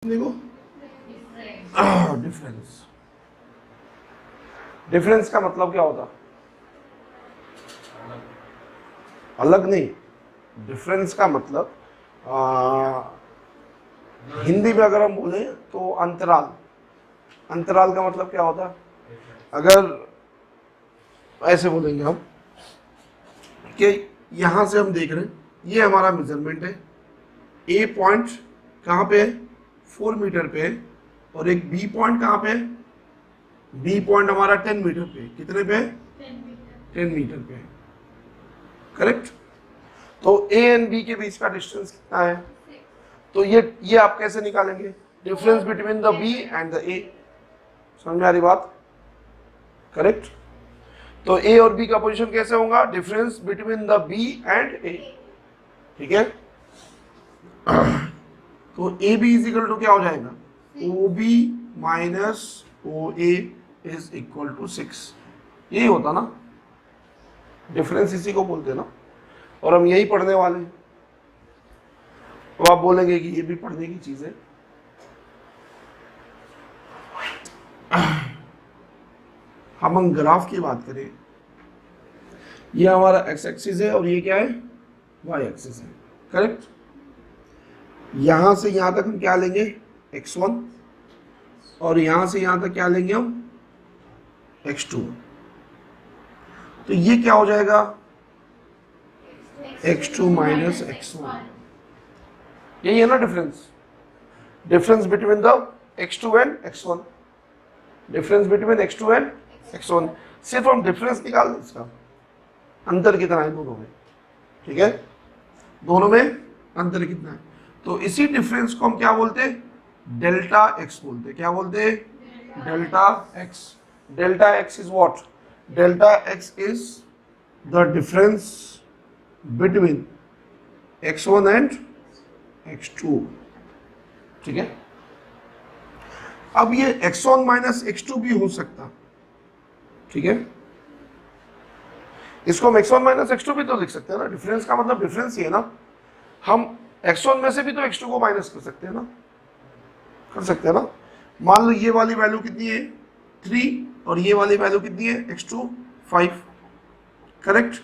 देखो difference. Difference का मतलब क्या होता? अलग नहीं। डिफरेंस का मतलब हिंदी में अगर हम बोले तो अंतराल। अंतराल का मतलब क्या होता? अगर ऐसे बोलेंगे हम कि यहां से हम देख रहे हैं, ये हमारा मेजरमेंट है। ए पॉइंट कहां पे है? 4 मीटर पे है। और एक बी पॉइंट कहां पे है? बी पॉइंट हमारा 10 मीटर पे। कितने पे? 10 मीटर पे। करेक्ट। तो ए एंड बी के बीच का डिस्टेंस कितना है? तो ये आप कैसे निकालेंगे? Difference between the B and the A. समझ में आ रही बात? करेक्ट। तो ए और बी का पोजीशन कैसे होगा? Difference between the B and A. ठीक है। तो A B is equal to क्या हो जाएगा? O B minus O A is equal to 6। यही होता ना डिफरेंस, इसी को बोलते हैं ना। और हम यही पढ़ने वाले हैं। तो आप बोलेंगे कि ये भी पढ़ने की चीज है। हम ग्राफ की बात करें, ये हमारा एक्स एक्सिस है और ये क्या है? वाई एक्सिस है। करेक्ट। यहां से यहां तक हम क्या लेंगे? x1। और यहां से यहां तक क्या लेंगे हम? x2। तो ये क्या हो जाएगा? x2 minus x1। यही है ना difference. Difference between the x2 and x1। Difference between x2 and x1। सिर्फ हम डिफरेंस निकाल दें, इसका अंतर कितना है दोनों में। ठीक है, दोनों में अंतर कितना है। तो इसी डिफरेंस को हम क्या बोलते हैं? डेल्टा एक्स बोलते हैं। क्या बोलते हैं? Delta x. Delta x is what? Delta x is the difference between x1 and x2। ठीक है। अब ये x1 माइनस x2 भी हो सकता। ठीक है, इसको हम x1 माइनस x2 भी तो लिख सकते हैं ना। डिफरेंस का मतलब डिफरेंस ही है ना। हम x1 में से भी तो x2 को माइनस कर सकते हैं ना। कर सकते हैं ना। मान लो ये वाली वैल्यू कितनी है? 3। और ये वाली वैल्यू कितनी है? x2 5। करेक्ट।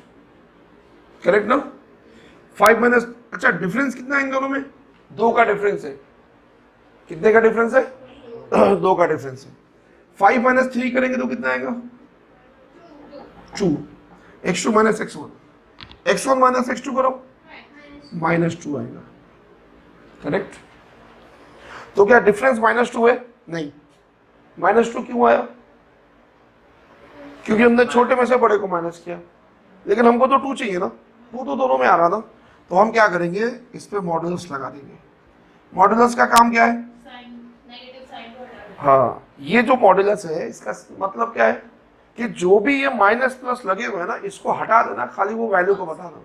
करेक्ट ना। 5 माइनस, अच्छा डिफरेंस कितना है इन दोनों में? 2 का डिफरेंस है। कितने का डिफरेंस है? 2 का डिफरेंस है। 5 माइनस 3 करेंगे तो कितना आएगा? 2। x2 minus x1। x1 minus x2 करो, -2 आएगा। करेक्ट। तो क्या डिफरेंस -2 है? नहीं। -2 क्यों आया? क्योंकि हमने छोटे में से बड़े को माइनस किया। लेकिन हमको तो 2 चाहिए ना। 2 तो दोनों में आ रहा ना। तो हम क्या करेंगे? इस पे मॉडुलस लगा देंगे। मॉडुलस का काम क्या है? हाँ, ये जो मॉडुलस है इसका मतलब क्या है कि जो भी ये माइनस प्लस लगे हुए हैं ना, इसको हटा देना, खाली वो वैल्यू को बताना।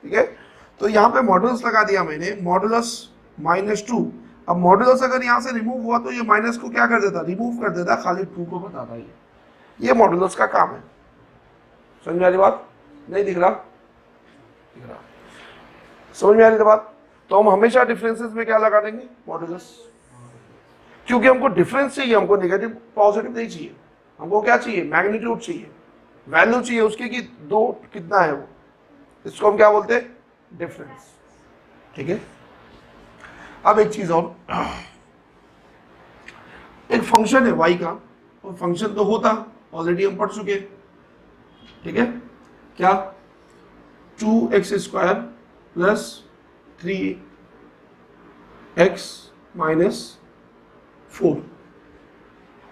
ठीक है। तो यहाँ पे मॉडुलस लगा दिया मैंने, मॉडुलस -2। अब मॉडुलस अगर यहाँ से रिमूव हुआ तो ये माइनस को क्या कर देता? रिमूव कर देता, खाली 2 को बताता। ये मॉडुलस का काम है। समझ में आ रही बात? नहीं दिख रहा? दिख रहा। समझ में आ रही बात? तो हम हमेशा डिफरेंसेस में क्या लगा देंगे? मॉडुलस। क्योंकि हमको डिफरेंस चाहिए, हमको नेगेटिव पॉजिटिव नहीं चाहिए। हमको क्या चाहिए? मैग्नीट्यूड चाहिए, वैल्यू चाहिए उसकी कि 2 कितना है वो। इसको हम क्या बोलते हैं? डिफरेंस। ठीक है। अब एक चीज और, एक फंक्शन है y का, और फंक्शन तो होता ऑलरेडी हम पढ़ चुके। ठीक है, क्या? 2x² plus 3x minus 4।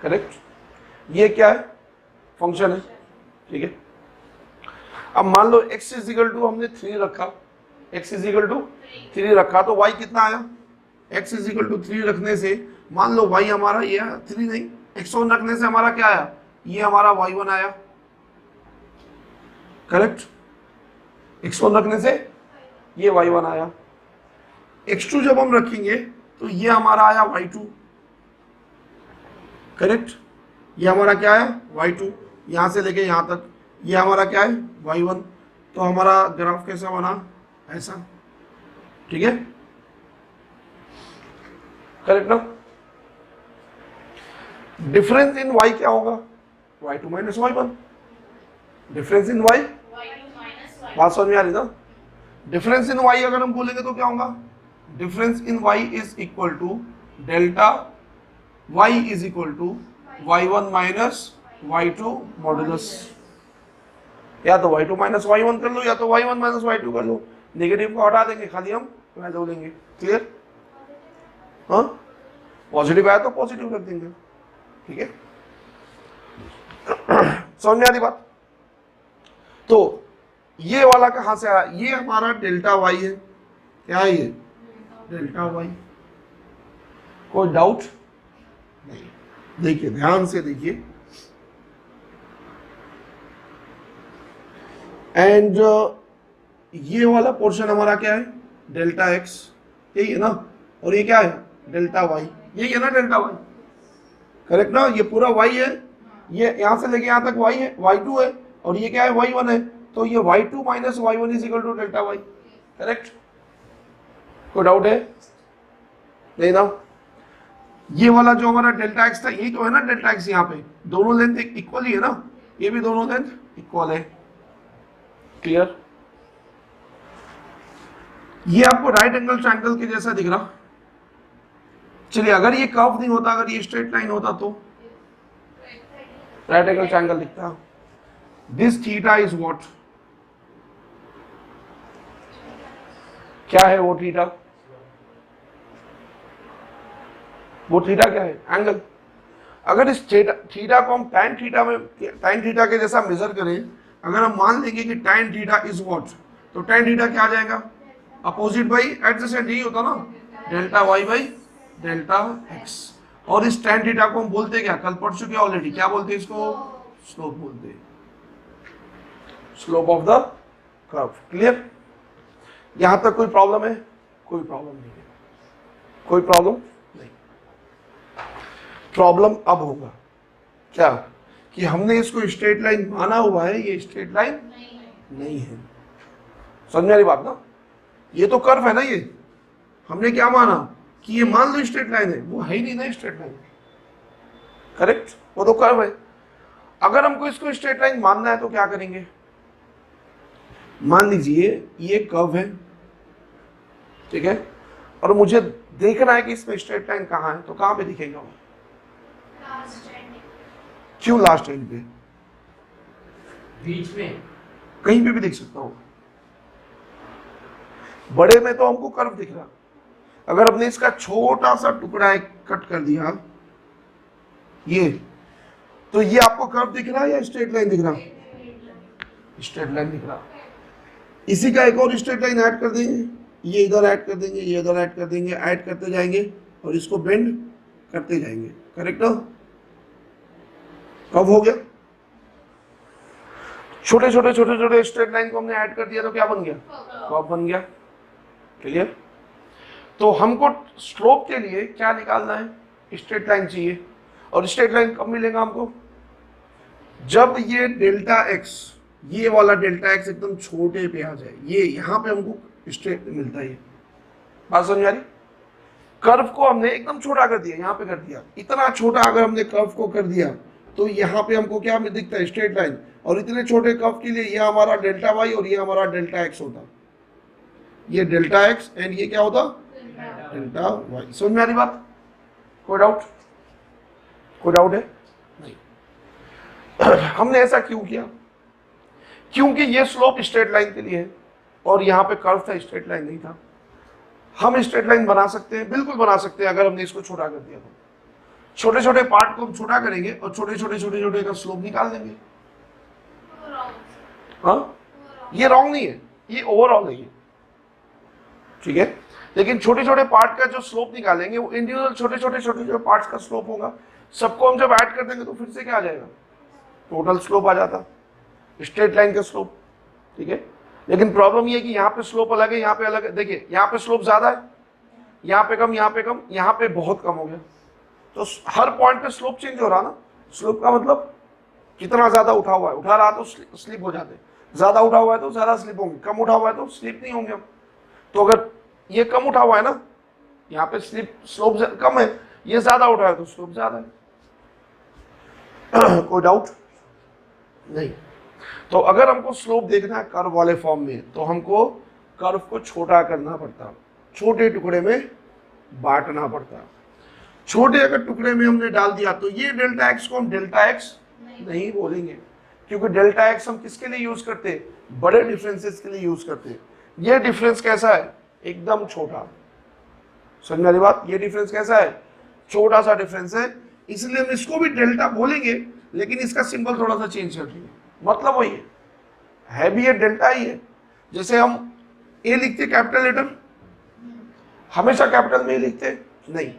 Correct. ये क्या है? फंक्शन है। ठीक है। अब मान लो x इज इक्वल टू हमने 3 रखा, x इज इक्वल टू 3 रखा, तो y कितना आया? x इज इक्वल टू 3 रखने से मान लो y हमारा ये 3 नहीं, x1 रखने से हमारा क्या आया? ये हमारा y1 आया। करेक्ट। x1 रखने से ये y1 आया। x2 जब हम रखेंगे तो ये हमारा आया y2। करेक्ट। ये हमारा क्या है? y2। यहां से लेके यहां तक ये हमारा क्या है? y1। तो हमारा ग्राफ कैसा बना? ऐसा। ठीक है। करेक्ट ना। डिफरेंस इन y क्या होगा? y2 minus y1। Difference in y, बात समझ में आ रही ना? डिफरेंस इन y अगर हम बोलेंगे तो क्या होगा? Difference in y is equal to delta y is equal to y1 minus y2 modulus. या तो y2 माइनस y1 कर लो या तो y1 माइनस y2 कर लो। नेगेटिव को हटा देंगे, खाली हम वैल्यू लेंगे। क्लियर? हाँ, पॉजिटिव आया तो पॉजिटिव रख देंगे। ठीक है, समझ में आ रही बात? तो ये वाला कहां से आया? ये हमारा डेल्टा वाई है। क्या है ये? Delta Y. कोई डाउट नहीं? देखिए, ध्यान से देखिए। एंड ये वाला पोर्शन हमारा क्या है? डेल्टा एक्स, यही है ना? और ये क्या है? डेल्टा वाई, यही है ना डेल्टा वाई? करेक्ट ना? ये पूरा वाई है, ये यहां से लेके यहां तक वाई है, y2 है, और ये क्या है? y1 है। तो ये y2 minus y1 is equal to delta Y. Correct? कोई डाउट है? नहीं ना? ये वाला जो हमारा डेल्टा एक्स था, यही तो है ना डेल्टा एक्स? यहाँ पे दोनों लेंथ इक्वल ही है ना? ये भी दोनों लेंथ इक्वल है। क्लियर? ये आपको राइट एंगल ट्रायंगल के जैसा दिख रहा? चलिए, अगर ये कर्व नहीं होता, अगर ये स्ट्रेट लाइन होता तो राइट एंगल ट्रायंगल दिखता। This theta is what? क्या है वो थीटा? वो थीटा क्या है? एंगल। अगर इस थीटा को हम tan थीटा के जैसा मेजर करें, अगर हम मान लेंगे कि tan थीटा इज व्हाट, तो tan थीटा क्या आ जाएगा? अपोजिट बाई एडजेसेंट, यही होता ना? Delta Y by delta X. और इस tan थीटा को हम बोलते क्या? कल पढ़ चुके ऑलरेडी। क्या बोलते हैं इसको? स्लोप बोलते हैं, slope of the curve. Clear? यहां तक कोई प्रॉब्लम है? कोई प्रॉब्लम नहीं है। कोई प्रॉब्लम नहीं। प्रॉब्लम अब होगा क्या? कि हमने इसको स्ट्रेट लाइन माना हुआ है, ये स्ट्रेट लाइन नहीं है। समझ में आ रही बात ना? ये तो कर्व है ना, ये हमने क्या माना कि ये मान लो स्ट्रेट लाइन है, वो है ही नहीं ना स्ट्रेट लाइन। करेक्ट? वो तो कर्व है। अगर हमको इसको स्ट्रेट लाइन मानना है तो क्या करेंगे? मान लीजिए ये कर्व है, ठीक है, और मुझे देखना है कि इसमें स्ट्रेट लाइन कहां है, तो कहां पे दिखेगा वो? क्यों लास्ट एंड पे? बीच में कहीं पे भी दिख सकता हूं। बड़े में तो हमको कर्व दिख रहा। अगर हमने इसका छोटा सा टुकड़ा कट कर दिया, ये, तो ये आपको कर्व दिख रहा है या स्ट्रेट लाइन दिख रहा? स्ट्रेट लाइन दिख रहा। इसी का एक और स्ट्रेट लाइन ऐड कर देंगे, ये इधर ऐड कर देंगे, ये इधर ऐड कर देंगे, ऐड करते जाएंगे और इसको बेंड करते जाएंगे। करेक्ट ना? कब हो गया? छोटे छोटे छोटे छोटे स्ट्रेट लाइन को हमने ऐड कर दिया तो क्या बन गया? कर्व बन गया। क्लियर? तो हमको स्लोप के लिए क्या निकालना है? स्ट्रेट लाइन चाहिए। और स्ट्रेट लाइन कब मिलेगा हमको? जब ये डेल्टा एक्स, ये वाला डेल्टा एक्स एकदम छोटे पे आ जाए, ये यहां पे हमको स्ट्रेट मिलता है। बात समझ आ रही? कर्व को हमने एकदम छोटा कर दिया, यहां पे कर दिया। इतना छोटा अगर हमने कर्व को कर दिया तो यहाँ पे हमको क्या दिखता है? Straight line. और इतने छोटे कर्व के लिए ये हमारा डेल्टा वाई और ये हमारा डेल्टा एक्स होता। ये डेल्टा एक्स एंड ये क्या होता? Delta Y. समझ में आ रही बात? कोई डाउट? कोई डाउट है? नहीं। हमने ऐसा क्यों किया? क्योंकि ये स्लोप स्ट्रेट लाइन के लिए है और यहाँ पे कर्व था, स्ट्रेट लाइन नहीं था। हम स्ट्रेट लाइन बना सकते हैं, बिल्कुल बना सकते हैं, अगर हमने इसको छोटा कर दिया तो। छोटे छोटे पार्ट को हम छोटा करेंगे और छोटे छोटे का स्लोप निकाल देंगे। हाँ, ये रॉन्ग नहीं है, ये ओवरऑल है ये। ठीक है, लेकिन छोटे छोटे पार्ट का जो स्लोप निकालेंगे वो इंडिविजुअल छोटे छोटे पार्ट्स का स्लोप होगा। सबको हम जब ऐड कर देंगे तो फिर से क्या आ जाएगा? टोटल स्लोप आ जाता, स्ट्रेट लाइन का स्लोप। ठीक है, लेकिन प्रॉब्लम ये है कि यहाँ पे स्लोप अलग है, यहाँ पे अलग है। देखिए, यहाँ पे स्लोप ज्यादा है, यहाँ पे कम, यहाँ पे कम, यहाँ पे बहुत कम हो गया। तो हर पॉइंट पे स्लोप चेंज हो रहा ना। स्लोप का मतलब कितना ज्यादा उठा हुआ है, उठा रहा तो स्लिप हो जाते, ज्यादा उठा हुआ है तो ज्यादा स्लिप होंगे, कम उठा हुआ है तो स्लिप नहीं होंगे। तो अगर ये कम उठा हुआ है ना, यहाँ पे स्लोप कम है, ये ज्यादा उठा है तो स्लोप ज्यादा है। कोई डाउट नहीं। तो अगर हमको स्लोप देखना है कर्व वाले फॉर्म में तो हमको कर्व को छोटा करना पड़ता, छोटे टुकड़े में बांटना पड़ता। छोटे अगर टुकड़े में हमने डाल दिया तो ये डेल्टा एक्स को हम डेल्टा एक्स नहीं बोलेंगे, क्योंकि डेल्टा एक्स हम किसके लिए यूज करते, बड़े डिफरेंसेस के लिए यूज करते। ये डिफरेंस कैसा है, एकदम छोटा। समझ में आ रही बात, ये डिफरेंस कैसा है, छोटा सा डिफरेंस है, इसलिए हम इसको भी डेल्टा बोलेंगे, लेकिन इसका सिंबल थोड़ा सा चेंज कर देंगे, मतलब वही है भी ये डेल्टा ही है। जैसे हम ए लिखते कैपिटल लेटर, हमेशा कैपिटल में ही लिखते नहीं,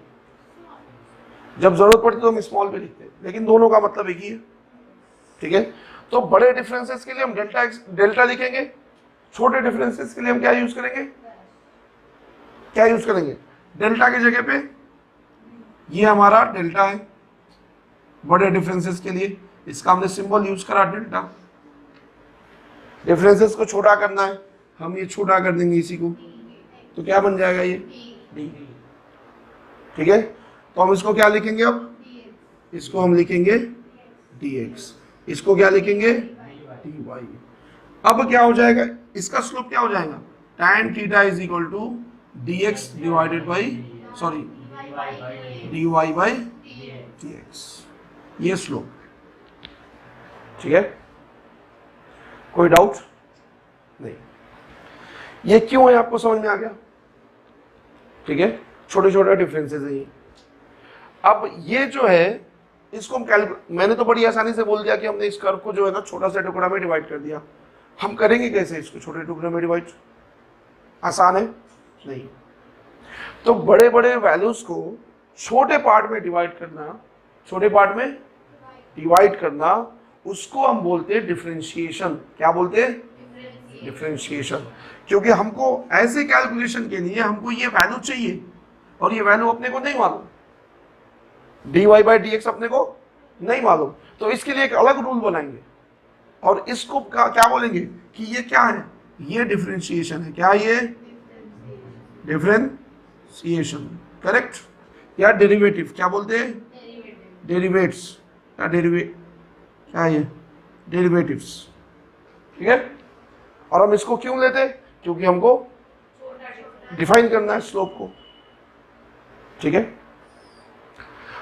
जब जरूरत पड़ती तो हम स्मॉल में लिखते, लेकिन दोनों का मतलब एक ही है। ठीक है, तो बड़े डिफरेंसेस के लिए हम डेल्टा लिखेंगे, छोटे डिफरेंसेस के लिए हम क्या यूज करेंगे, क्या यूज करेंगे, डेल्टा की जगह पे ये हमारा डेल्टा है बड़े डिफरेंसेस के लिए, इसका हमने सिंबल यूज करा डेल्टा। डिफरेंसेस को छोटा करना है, हम ये छोटा कर देंगे इसी को, तो क्या बन जाएगा ये डी। ठीक है, तो हम इसको क्या लिखेंगे, अब इसको हम लिखेंगे dx, इसको क्या लिखेंगे dy। अब क्या हो जाएगा, इसका स्लोप क्या हो जाएगा, tan theta is equal to dx divided by sorry dy by dx, ये स्लोप। ठीक है, कोई डाउट नहीं, ये क्यों है आपको समझ में आ गया। ठीक है, छोटे छोटे डिफरेंसेस है ये। अब ये जो है इसको हम मैंने तो बड़ी आसानी से बोल दिया कि हमने इस कर्व को जो है ना छोटा सा टुकड़ा में डिवाइड कर दिया। हम करेंगे कैसे इसको छोटे टुकड़े में डिवाइड, आसान है नहीं। तो बड़े बड़े वैल्यूज को छोटे पार्ट में डिवाइड करना, छोटे पार्ट में डिवाइड करना, उसको हम बोलते हैं डिफरेंशिएशन। क्या बोलते हैं, डिफरेंशिएशन। क्योंकि हमको ऐसे कैलकुलेशन के लिए हमको ये वैल्यू चाहिए और ये वैल्यू अपने को नहीं मालूम, dy बाई dx अपने को नहीं मालूम, तो इसके लिए एक अलग रूल बनाएंगे और इसको क्या बोलेंगे कि ये क्या है, ये डिफरेंशिएशन है। क्या ये डिफरेंशिएशन, करेक्ट, या डेरिवेटिव, क्या बोलते हैं डेरिवेट्स, क्या क्या ये डेरिवेटिव्स। ठीक है, और हम इसको क्यों लेते हैं, क्योंकि हमको डिफाइन करना है स्लोप को। ठीक है,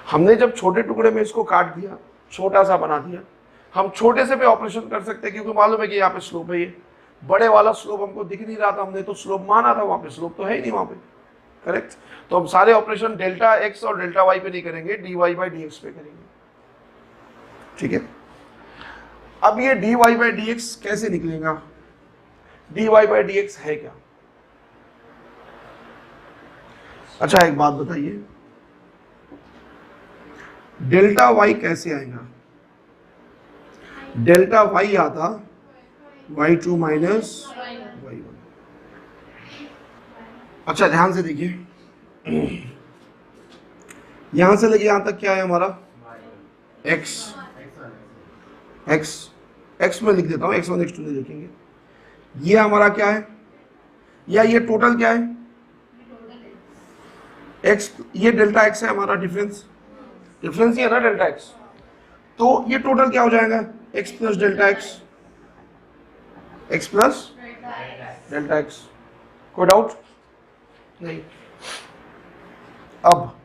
हमने जब छोटे टुकड़े में इसको काट दिया, छोटा सा बना दिया, हम छोटे से भी ऑपरेशन कर सकते हैं, क्योंकि मालूम है कि यहाँ पे स्लोप है, ये बड़े वाला स्लोप हमको दिख नहीं रहा था, हमने तो स्लोप माना था, वहां पे स्लोप तो है ही नहीं वहां पे, करेक्ट। तो हम सारे ऑपरेशन डेल्टा एक्स और डेल्टा वाई पे नहीं करेंगे, D Y by D X पे करेंगे। ठीक है, अब ये D Y by D X कैसे निकलेगा, D Y by D X है क्या। अच्छा एक बात बताइए, डेल्टा वाई कैसे आएगा, डेल्टा वाई आता y2 माइनस y1। अच्छा ध्यान से देखिए, यहां से लेके यहां तक क्या है हमारा x, x में लिख देता हूं, x1 x2 नहीं लिखेंगे। ये हमारा क्या है, या ये टोटल क्या है x, ये डेल्टा x है हमारा, डिफरेंस ही है ना डेल्टा x, तो ये टोटल क्या हो जाएगा x plus delta x, x plus delta x। कोई डाउट नहीं। अब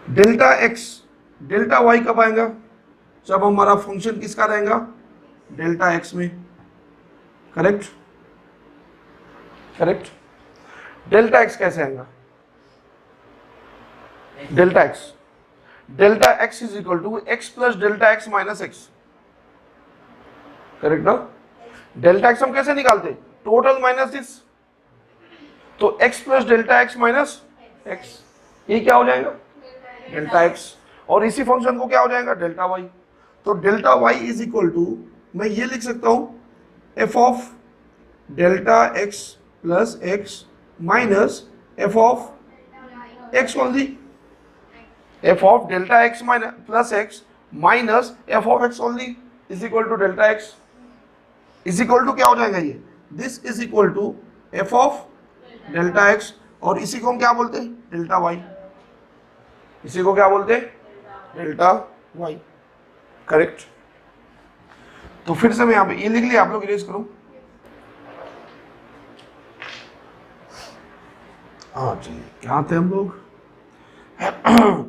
डेल्टा x डेल्टा y कब आएगा, जब हमारा फंक्शन किसका रहेगा, डेल्टा x में, करेक्ट करेक्ट। डेल्टा x कैसे आएगा, delta x is equal to x plus delta x minus x, correct ना। डेल्टा x हम कैसे निकालते, टोटल माइनस दिस, तो x plus delta x minus x, ये क्या हो जाएगा डेल्टा x, और इसी फंक्शन को क्या हो जाएगा डेल्टा y। तो delta y is equal to, मैं ये लिख सकता हूं f of delta x plus x minus f of x only, f of delta x minus plus x minus f of x only is equal to delta x, is equal to क्या हो जाएगा ये, this is equal to f of delta x, और इसी को हम क्या बोलते हैं डेल्टा y, इसी को क्या बोलते हैं डेल्टा y, करेक्ट। तो फिर से मैं यहाँ पे ये लिख लिया, आप लोग इरेज करो। हाँ चलिए, क्या थे हम लोग,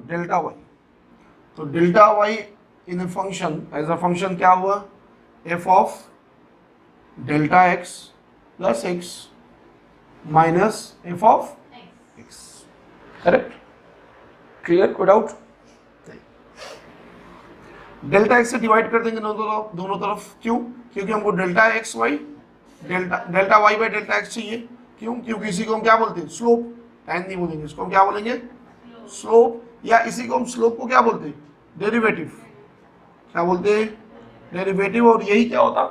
डेल्टा वाई। तो delta Y in a function, as a function क्या हुआ, F of delta x plus x minus F of X, correct, clear, कोई डाउट। डेल्टा एक्स से डिवाइड कर देंगे दोनों तरफ, क्यों, क्योंकि हमको delta X Y delta Y by delta X चाहिए, क्यों, क्योंकि इसी को हम क्या बोलते हैं, स्लोप, टाइम नहीं बोलेंगे इसको, हम क्या बोलेंगे, स्लोप, या इसी को हम स्लोप को क्या बोलते हैं, डेरिवेटिव, क्या बोलते हैं, डेरिवेटिव। और यही क्या होता,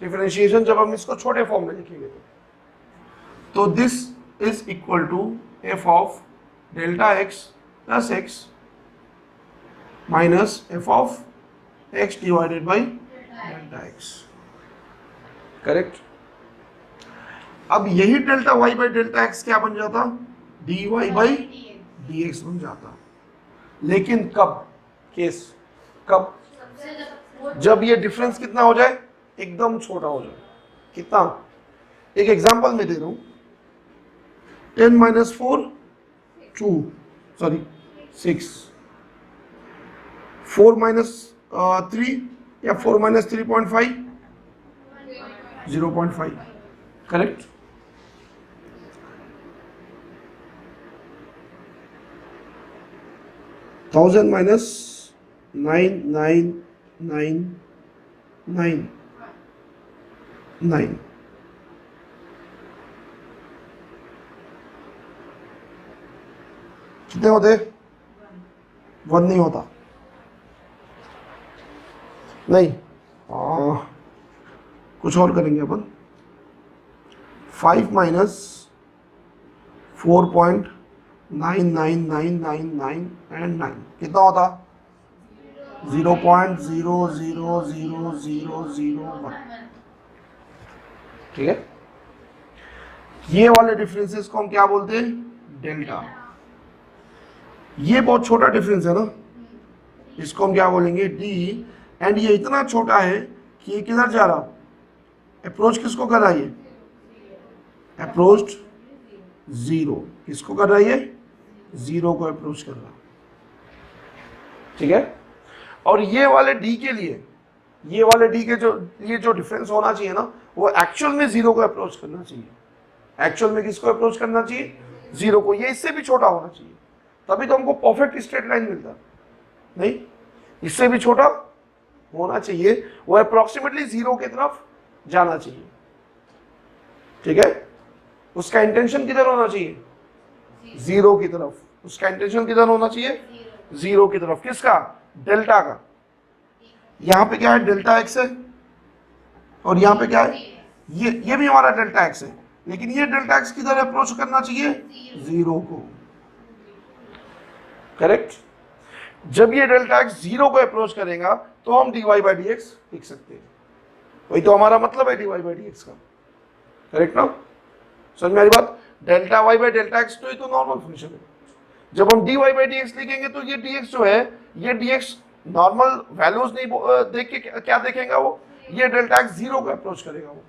डिफरेंशिएशन, जब हम इसको छोटे फॉर्म में लिखेंगे तो this is equal to F of delta x plus x minus F of x divided by delta X, correct. अब यही delta Y by delta X क्या बन जाता, D Y by D X बन जाता। लेकिन कब केस, कब, जब ये डिफरेंस कितना हो जाए, एकदम छोटा हो जाए। कितना, एक एग्जांपल में दे रहा हूं, 10 माइनस 4 2 सॉरी 6, 4 माइनस 3 या 4 माइनस 3.5 0.5, करेक्ट। थाउजेंड माइनस 9999 कितने होते, 1 नहीं होता, नहीं, कुछ और करेंगे अपन, 5 माइनस 4.99999 एंड 9 कितना होता, 0.00001, ठीक है। ये वाले डिफरेंसेस को हम क्या बोलते हैं, डेल्टा। ये बहुत छोटा डिफरेंस है ना, इसको हम क्या बोलेंगे, डी। एंड ये इतना छोटा है कि ये किधर जा रहा, अप्रोच किसको कर रहा है, ये अप्रोच जीरो, किसको कर रहा है, ये जीरो को अप्रोच कर रहा, ठीक है। और ये वाले डी के लिए, ये वाले डी के जो ये जो डिफरेंस होना चाहिए ना, वो एक्चुअल में जीरो को अप्रोच करना चाहिए। एक्चुअल में किसको अप्रोच करना चाहिए, जीरो को। ये इससे भी छोटा होना चाहिए, तभी तो हमको परफेक्ट स्ट्रेट लाइन मिलता, नहीं, इससे भी छोटा होना चाहिए, वो अप्रोक्सीमेटली जीरो की तरफ जाना चाहिए, ठीक है। उसका इंटेंशन किधर होना चाहिए, जीरो की तरफ। उसका इंटेंशन किधर होना चाहिए, जीरो की तरफ। किसका, डेल्टा का। यहाँ पे क्या है, डेल्टा एक्स है, और यहाँ पे क्या है, ये भी हमारा डेल्टा एक्स है, लेकिन ये डेल्टा एक्स किधर अप्रोच करना चाहिए, जीरो को, करेक्ट। जब ये डेल्टा एक्स जीरो को अप्रोच करेगा तो हम d Y by D x लिख सकते हैं, वही तो हमारा मतलब है d Y by D x का, करेक्ट ना, समझ में आ रही बात। Delta Y by delta x तो ये तो नॉर्मल फंक्शन है। जब हम d Y by D x लिखेंगे तो ये डी एक्स जो है, ये डी एक्स नॉर्मल वैल्यूज नहीं देख के क्या देखेगा, वो ये डेल्टा एक्स जीरो को अप्रोच करेगा वो,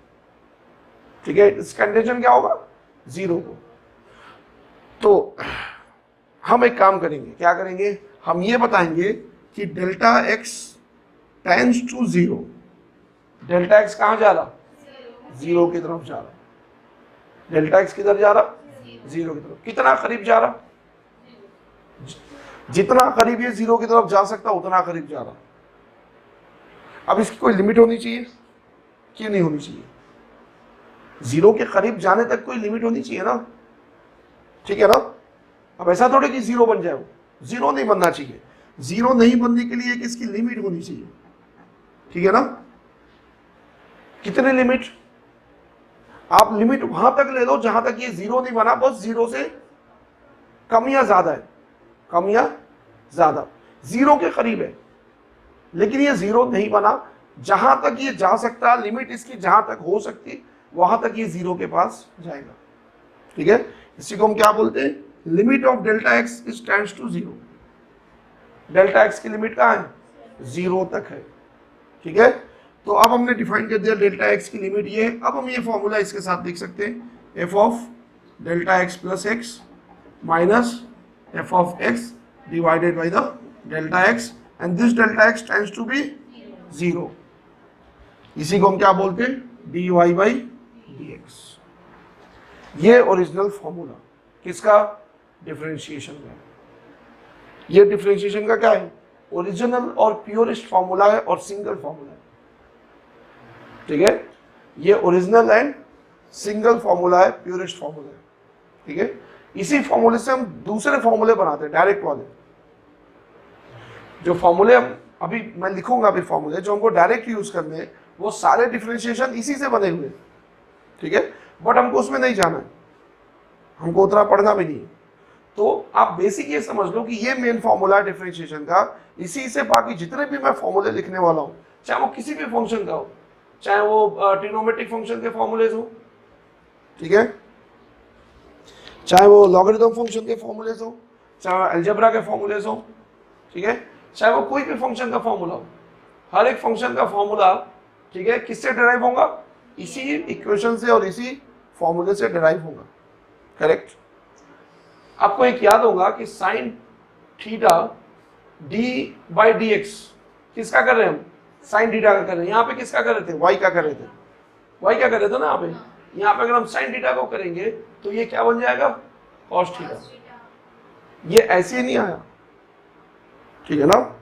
ठीक है। इसका इंटेंशन क्या होगा, जीरो को। तो हम एक काम करेंगे, क्या करेंगे, हम ये बताएंगे कि delta x tends to zero, delta x कहाँ जा रहा, जीरो की तरफ जा रहा। डेल्टा एक्स किधर जा रहा, जीरो की तरफ। कितना करीब जा रहा, जितना करीब ये जीरो की तरफ जा सकता उतना करीब जा रहा। अब इसकी कोई लिमिट होनी चाहिए, क्यों नहीं होनी चाहिए, जीरो के करीब जाने तक कोई लिमिट होनी चाहिए ना, ठीक है ना। अब ऐसा थोड़े कि जीरो बन जाए, वो जीरो नहीं बनना चाहिए। जीरो नहीं बनने के लिए इसकी लिमिट होनी चाहिए, ठीक है ना। कितनी लिमिट, आप लिमिट वहां तक ले लो जहां तक ये जीरो नहीं बना, बस जीरो से कम या ज्यादा है, कम या ज्यादा, जीरो के करीब है, लेकिन ये जीरो नहीं बना। जहां तक ये जा सकता, लिमिट इसकी जहां तक हो सकती, वहां तक ये जीरो के पास जाएगा, ठीक है। इसी को हम क्या बोलते हैं, limit of delta x is tends to zero. Delta x की लिमिट कहाँ है, 0 तक है। ठीक है, तो अब हमने डिफाइन कर दिया डेल्टा एक्स की लिमिट ये है। अब हम ये फॉर्मूला इसके साथ लिख सकते हैं, f of delta x plus x minus F of x divided by the delta x, and this delta x tends to be 0। इसी को हम क्या बोलते हैं, dy बाई dx। ये ओरिजिनल फॉर्मूला किसका, डिफरेंशिएशन का। ये डिफरेंशिएशन का क्या है, ओरिजिनल और प्योरेस्ट फॉर्मूला है और सिंगल फॉर्मूला है। ठीक है, ये ओरिजिनल एंड सिंगल फॉर्मूला है, प्योरेस्ट फॉर्मूला है। ठीक है, इसी फॉर्मूले से हम दूसरे फॉर्मूले बनाते हैं, डायरेक्ट वाले। जो फॉर्मूले हम अभी मैं लिखूंगा, अभी फॉर्मूले जो हमको डायरेक्ट यूज करने हैं, वो सारे डिफरेंशिएशन इसी से बने हुए। ठीक है, बट हमको उसमें नहीं जाना है, हमको उतना पढ़ना भी नहीं है। तो आप बेसिक ये समझ लो कि ये मेन फॉर्मूला है डिफरेंशिएशन का। इसी से बाकी जितने भी मैं फॉर्मूले लिखने वाला हूँ, चाहे वो किसी भी फंक्शन का हो, चाहे वो ट्रिग्नोमेट्रिक फंक्शन के फॉर्मूलेज हो, ठीक है, चाहे वो लॉगरिथम फंक्शन के फॉर्मूलेज हो, चाहे अलजेब्रा के फॉर्मूलेज हो, ठीक है, चाहे वो कोई भी फंक्शन का फॉर्मूला हो, हर एक फंक्शन का फॉर्मूला, ठीक है, किससे डिराइव होगा, इसी इक्वेशन से और इसी फॉर्मूले से डिराइव होगा। करेक्ट। आपको एक याद होगा कि sine theta D by D x किसका कर रहे हैं हम, साइन थीटा का कर रहे हैं। यहाँ पे किसका कर रहे थे, वाई का कर रहे थे, वाई का कर रहे थे ना यहाँ पे। यहाँ पे अगर हम साइन थीटा को करेंगे तो ये क्या बन जाएगा, कॉस थीटा। ये ऐसे ही नहीं आया, ठीक है ना,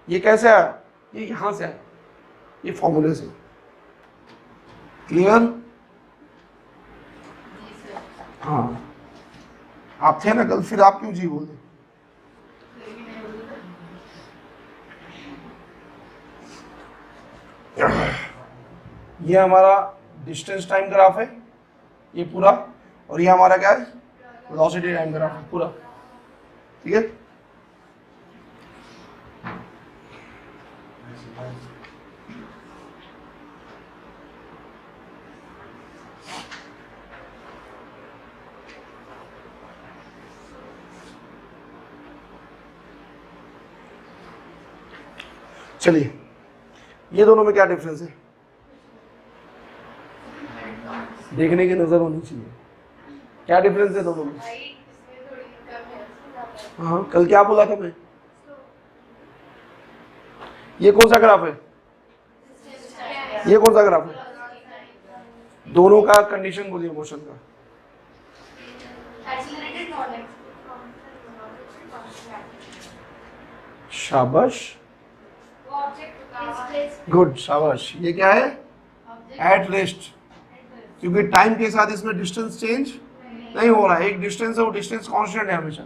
ये कैसे आया, ये यहां से आया, ये फॉर्मूले से। क्लियर। हाँ, आप थे ना कल, फिर आप क्यों जी बोले। ये हमारा डिस्टेंस टाइम ग्राफ है ये पूरा, और ये हमारा क्या है, वेलोसिटी टाइम ग्राफ है पूरा। ठीक है, चलिए ये दोनों में क्या डिफरेंस है, देखने की नजर होनी चाहिए। क्या डिफरेंस है दोनों में। हाँ, कल क्या बोला था मैं, ये कौन सा ग्राफ है, ये कौन सा ग्राफ है, दोनों का कंडीशन बोलिए मोशन का। शाबाश, गुड, शाबाश। ये क्या है, एट रेस्ट, क्योंकि टाइम के साथ इसमें डिस्टेंस चेंज नहीं हो रहा है। एक डिस्टेंस है, वो डिस्टेंस कांस्टेंट है हमेशा,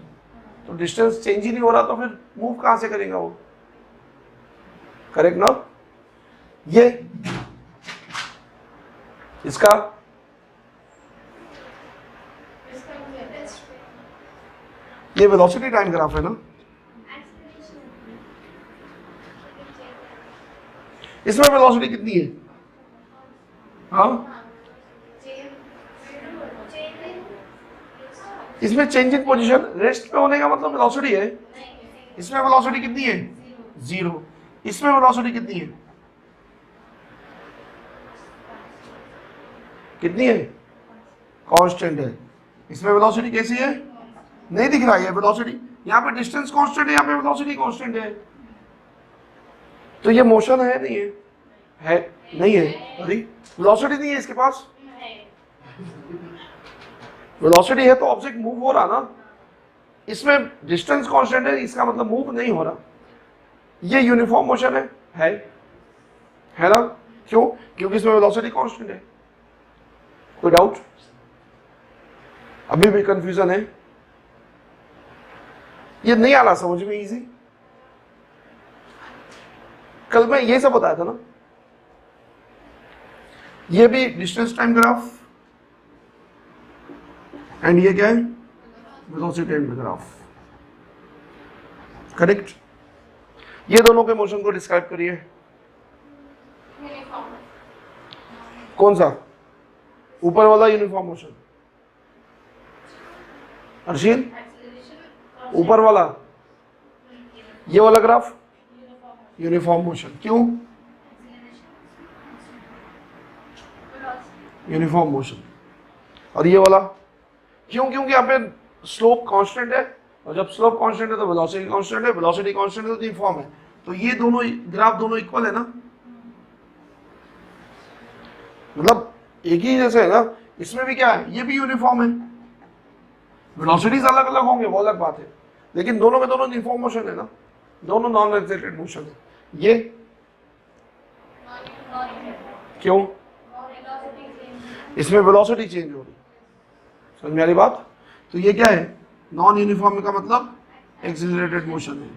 तो डिस्टेंस चेंज ही नहीं हो रहा, तो फिर मूव कहां से करेगा वो। करेक्ट ना। ये इसका ये वेलोसिटी टाइम ग्राफ है ना। इसमें वेलोसिटी कितनी है, हाँ, इसमें चेंज इन पोजीशन, रेस्ट पे होने का मतलब वेलोसिटी है। इसमें वेलोसिटी कितनी है, 0। इसमें वेलोसिटी कितनी है, कितनी है, कांस्टेंट है। इसमें वेलोसिटी कैसी है, नहीं दिख रहा है वेलोसिटी, यहाँ पे डिस्टेंस कांस्टेंट है, यहाँ पे वेलोसिटी कांस्टेंट है। तो ये मोशन है नहीं है नहीं है, अरे वेलोसिटी नहीं है इसके पास। वेलोसिटी है तो ऑब्जेक्ट मूव हो रहा ना, इसमें डिस्टेंस कांस्टेंट है, इसका मतलब मूव नहीं हो रहा। ये यूनिफॉर्म मोशन है ना, क्यों, क्योंकि इसमें वेलोसिटी कांस्टेंट है। कोई डाउट, अभी भी कंफ्यूजन है, ये नहीं आ रहा समझ में इजी। कल मैं ये सब बताया था ना, ये भी डिस्टेंस टाइम ग्राफ, एंड ये क्या है, वेलोसिटी टाइम ग्राफ। करेक्ट। ये दोनों के मोशन को डिस्क्राइब करिए। कौन सा, ऊपर वाला यूनिफॉर्म मोशन, अर्शील ऊपर वाला, ये वाला ग्राफ यूनिफॉर्म मोशन। क्यों यूनिफॉर्म मोशन? और ये वाला क्यों? क्योंकि यहाँ पे स्लोप कांस्टेंट है, और जब स्लोप कांस्टेंट है तो वेलोसिटी कांस्टेंट है, वेलोसिटी कांस्टेंट है तो यूनिफॉर्म है। तो ये दोनों ग्राफ दोनों इक्वल है ना, मतलब एक ही जैसे है ना। इसमें भी क्या है, ये भी यूनिफॉर्म है। वेलोसिटीज अलग अलग होंगे वो अलग बात है, लेकिन दोनों में दोनों यूनिफॉर्म मोशन है ना, दोनों नॉन एक्साइटेड मोशन है। ये क्यों? इसमें वेलोसिटी चेंज हो रही, समझ में आ रही बात? तो ये क्या है, नॉन यूनिफॉर्म का मतलब एक्सीलरेटेड मोशन है।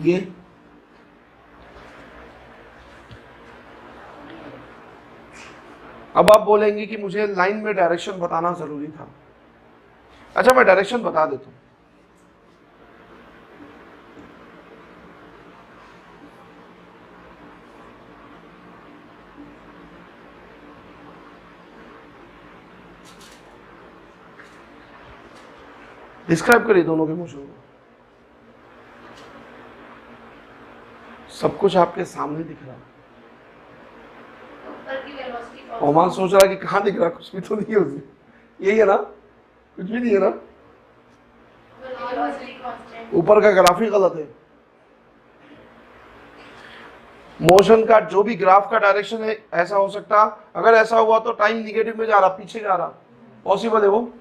ये अब आप बोलेंगे कि मुझे लाइन में डायरेक्शन बताना जरूरी था। अच्छा, मैं डायरेक्शन बता देता हूं। डिस्क्राइब करिए दोनों के मोशन को। सब कुछ आपके सामने दिख रहा है। ओमान सोच रहा है कि कहाँ दिख रहा, कुछ भी तो नहीं है उसमें। यही है ना, कुछ भी नहीं है ना, ऊपर का ग्राफ ही गलत है। मोशन का जो भी ग्राफ का डायरेक्शन है ऐसा हो सकता, अगर ऐसा हुआ तो टाइम निगेटिव में जा रहा, पीछे जा रहा, पॉसिबल है वो।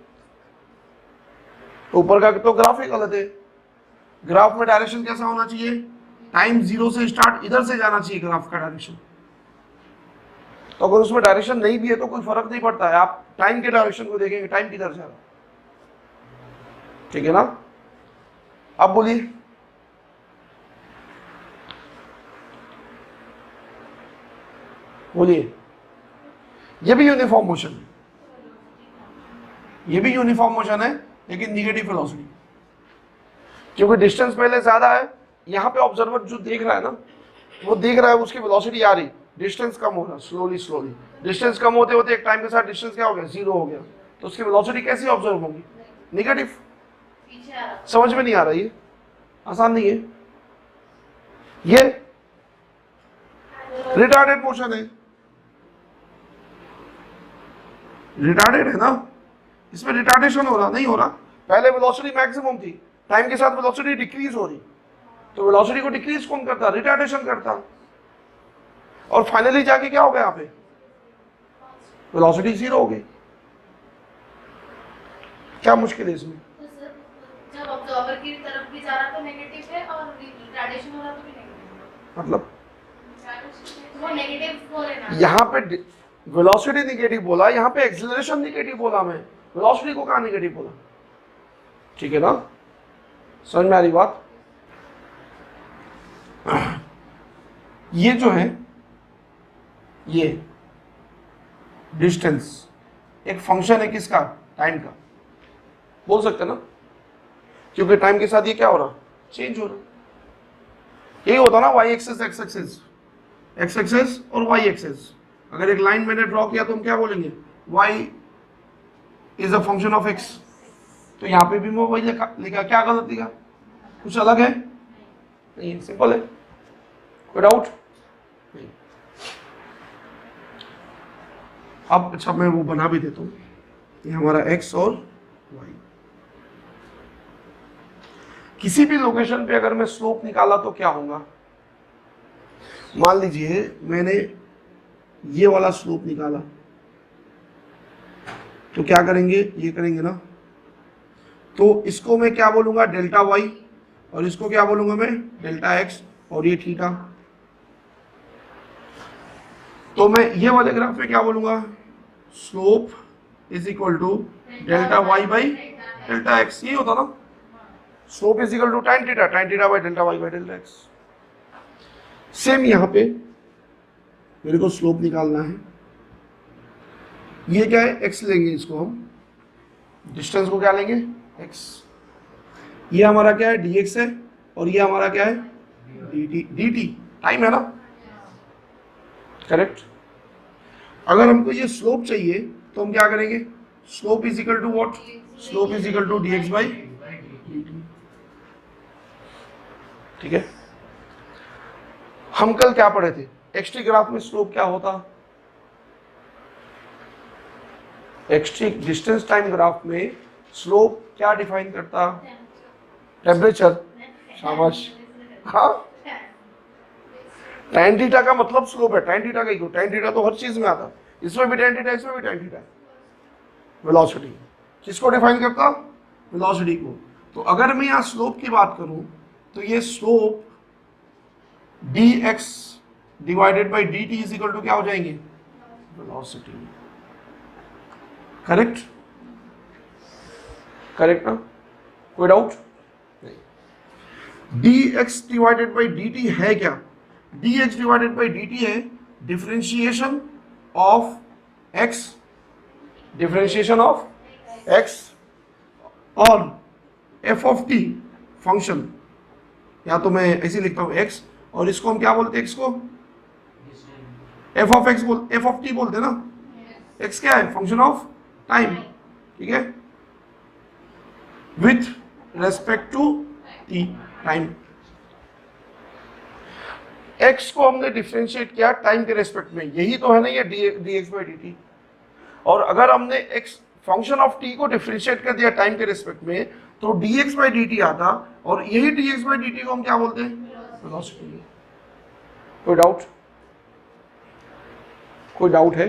ऊपर का तो ग्राफ ही गलत है। ग्राफ में डायरेक्शन कैसा होना चाहिए, टाइम 0 से स्टार्ट इधर से जाना चाहिए ग्राफ का डायरेक्शन। तो अगर उसमें डायरेक्शन नहीं भी है तो कोई फर्क नहीं पड़ता है, आप टाइम के डायरेक्शन को देखेंगे, टाइम किधर जा रहा, ठीक है ना। अब बोलिए, बोलिए, ये भी यूनिफॉर्म मोशन है, ये भी यूनिफॉर्म मोशन है लेकिन निगेटिव वेलोसिटी, क्योंकि डिस्टेंस पहले ज्यादा है। यहां पे ऑब्जर्वर जो देख रहा है ना, वो देख रहा है उसकी वेलोसिटी आ रही, डिस्टेंस कम हो रहा, स्लोली स्लोली। डिस्टेंस कम होते होते एक टाइम के साथ डिस्टेंस क्या हो गया, 0 हो गया, तो उसकी वेलोसिटी कैसी ऑब्जर्व होगी, निगेटिव। समझ में नहीं आ रहा, ये आसान नहीं है। ये रिटार्डेड मोशन है, रिटार्डेड है ना, इसमें रिटार्डेशन हो रहा, नहीं हो रहा। पहले वेलोसिटी मैक्सिमम थी, टाइम के साथ वेलोसिटी डिक्रीज हो रही, तो वेलोसिटी को डिक्रीज कौन करता, रिटार्डेशन करता, और फाइनली जाके क्या हो गया, यहाँ पे वेलोसिटी 0 हो गई। क्या मुश्किल है इसमें? जब ऑब्जर्वर की तरफ भी जा रहा तो नेगेटिव है और रिटार्डेशन हो रहा तो भी नेगेटिव, मतलब वो नेगेटिव हो रहा है। यहाँ पे वेलोसिटी निगेटिव बोला, यहाँ पे एक्सीलरेशन निगेटिव बोला, मैं वेलोसिटी को कहाँ निगेटिव बोला, ठीक है ना, समझ में आ रही बात? ये जो है, ये डिस्टेंस एक फंक्शन है किसका, टाइम का, बोल सकते ना, क्योंकि टाइम के साथ ये क्या हो रहा, चेंज हो रहा। यही होता ना y axis x axis, x axis और वाई एक्सेस। अगर एक लाइन मैंने ड्रॉ किया तो हम क्या बोलेंगे, y is a function of x. तो यहाँ पे भी मैं वही लिखा, क्या गलत लिखा, कुछ अलग है नहीं, सिंपल है, कोई डाउट नहीं। अब अच्छा मैं वो बना भी देता हूँ, ये हमारा एक्स और वाई। किसी भी लोकेशन पे अगर मैं स्लोप निकाला तो क्या होगा, मान लीजिए मैंने ये वाला स्लोप निकाला, तो क्या करेंगे, ये करेंगे ना, तो इसको मैं क्या बोलूंगा, डेल्टा वाई, और इसको क्या बोलूंगा मैं, डेल्टा एक्स, और ये थीटा। तो मैं ये वाले ग्राफ में क्या बोलूंगा, slope is equal to delta Y by delta x, ये होता ना, slope is equal to tan theta by delta Y by delta x. Same यहाँ पे मेरे को स्लोप निकालना है, ये क्या है, x लेंगे, इसको हम डिस्टेंस को क्या लेंगे, x। ये हमारा क्या है, dx है, और ये हमारा क्या है, dt, टाइम है ना, करेक्ट। अगर हमको ये स्लोप चाहिए तो हम क्या करेंगे, slope is equal to what, slope is equal to dx by dt, ठीक है। हम कल क्या पढ़े थे, एक्सटी ग्राफ में स्लोप क्या होता, एक्सटी डिस्टेंस टाइम ग्राफ में स्लोप क्या डिफाइन करता, टेम्परेचर, शाबाश, हाँ tan थीटा का मतलब स्लोप है, tan थीटा का इक्वल, tan थीटा तो हर चीज में आता, इसमें भी tan थीटा, इसमें भी tan थीटा। वेलोसिटी किसको डिफाइन करता, वेलोसिटी को। तो अगर मैं यहाँ स्लोप की बात करूं तो ये slope dx divided by dt is equal to क्या हो जाएंगे, वेलोसिटी। करेक्ट, करेक्ट ना, कोई डाउट नहीं। dx डिवाइडेड बाई dt है क्या, dx डिवाइडेड बाई dt है differentiation of x, differentiation of x और f ऑफ t फंक्शन, या तो मैं ऐसे लिखता हूं x और इसको हम क्या बोलते हैं, x को f ऑफ x बोल, f ऑफ t बोलते हैं ना, x क्या है, फंक्शन ऑफ टाइम, ठीक है, with respect to t time. x को हमने डिफरेंशिएट किया टाइम के रेस्पेक्ट में, यही तो है ना ये dx बाई dt। और अगर हमने x फंक्शन ऑफ t को डिफरेंशिएट कर दिया टाइम के रेस्पेक्ट में तो dx बाई dt आता, और यही dx बाई dt को हम क्या बोलते हैं, वेलोसिटी। कोई डाउट, कोई डाउट है,